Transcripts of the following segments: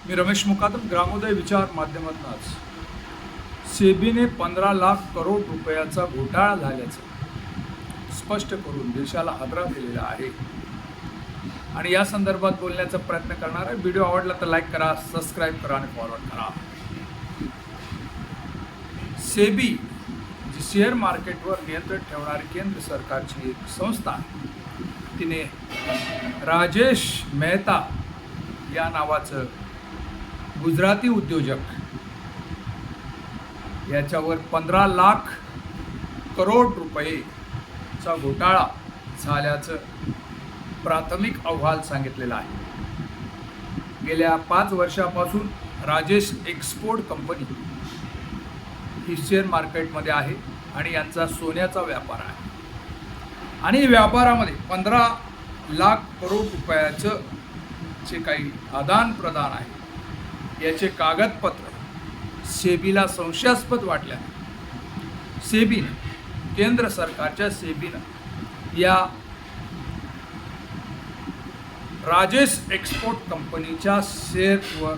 मी रमेश मुकादम ग्रामोदय विचार माध्यमातून आज सेबीने 15 लाख करोड रुपयाचा घोटाळा झाल्याचं स्पष्ट करून देशाला हादरा दिलेला आहे आणि या संदर्भात बोलण्याचा प्रयत्न करणार आहे. व्हिडिओ आवडला तर लाईक करा, सबस्क्राईब करा आणि फॉरवर्ड करा. सेबी जी शेअर मार्केटवर नियंत्रण ठेवणारी केंद्र सरकारची एक संस्था आहे, तिने राजेश मेहता या नावाचं गुजराती उद्योजक याच्यावर 15 लाख करोड रुपयेचा घोटाळा झाल्याचं प्राथमिक अहवाल सांगितलेला आहे. गेल्या 5 वर्षापासून राजेश एक्सपोर्ट कंपनी ही शेअर मार्केटमध्ये आहे आणि यांचा सोन्याचा व्यापार आहे आणि व्यापारामध्ये 15 लाख करोड रुपयाचं जे काही आदान प्रदान आहे याचे कागदपत्र सेबीला संशयास्पद वाटल्याने सेबीने केंद्र सरकारच्या सेबीनं या राजेश एक्सपोर्ट कंपनीच्या शेअरवर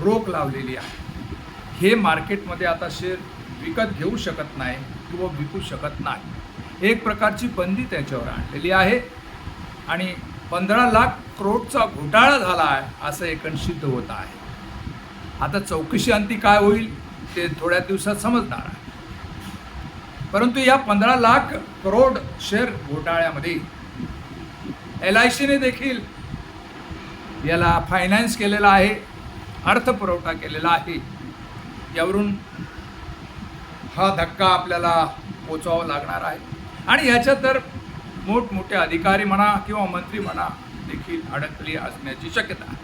रोख लावलेली आहे. हे मार्केटमध्ये आता शेअर विकत घेऊ शकत नाही किंवा विकू शकत नाही. एक प्रकारची बंदी त्याच्यावर आणलेली आहे आणि 15 लाख करोडचा घोटाळा झाला आहे असं एकंदर सिद्ध होत आहे. आता चौकशी अंती काय होईल ते थोड्या दिवसात समजणार आहे. परंतु या 15 लाख करोड शेअर घोटाळ्यामध्ये LICने देखील याला फायनान्स केलेला आहे, अर्थपुरवठा केलेला आहे. यावरून हा धक्का आपल्याला पोचावा लागणार आहे आणि याच्यात तर मोठमोठे अधिकारी म्हणा किंवा मंत्री म्हणा देखील अडकली असण्याची शक्यता आहे.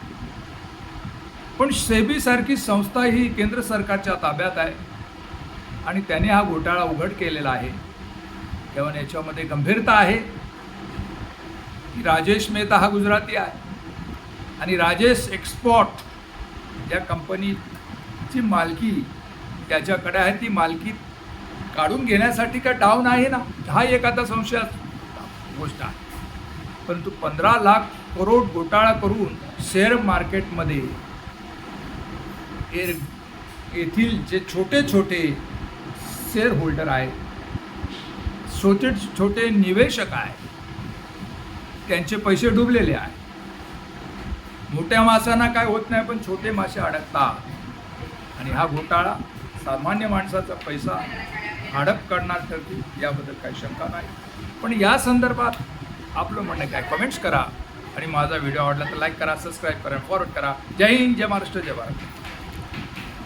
पण सेबीसारखी संस्था ही केंद्र सरकारच्या ताब्यात आहे आणि त्याने हा घोटाळा उघड केलेला आहे तेव्हा याच्यामध्ये गंभीरता आहे की राजेश मेहता हा गुजराती आहे आणि राजेश एक्सपोर्ट या कंपनीची मालकी त्याच्याकडे आहे. ती मालकी काढून घेण्यासाठी का डाऊन आहे ना, हा एक आता संशयास्पद गोष्ट आहे. परंतु 15 लाख करोड घोटाळा करून शेअर मार्केटमध्ये येथील जे छोटे छोटे शेअर होल्डर आहेत, छोटे छोटे निवेशक आहेत, त्यांचे पैसे डुबलेले आहेत. मोठ्या माशांना काय होत नाही पण छोटे मासे अडकतात आणि हा घोटाळा सामान्य माणसाचा पैसा हडप करणार ठरतील याबद्दल काही शंका नाही. पण या संदर्भात आपलं म्हणणं काय, कमेंट्स करा आणि माझा व्हिडिओ आवडला तर लाईक करा, सबस्क्राईब करा, फॉरवर्ड करा. जय हिंद, जय महाराष्ट्र, जय भारत.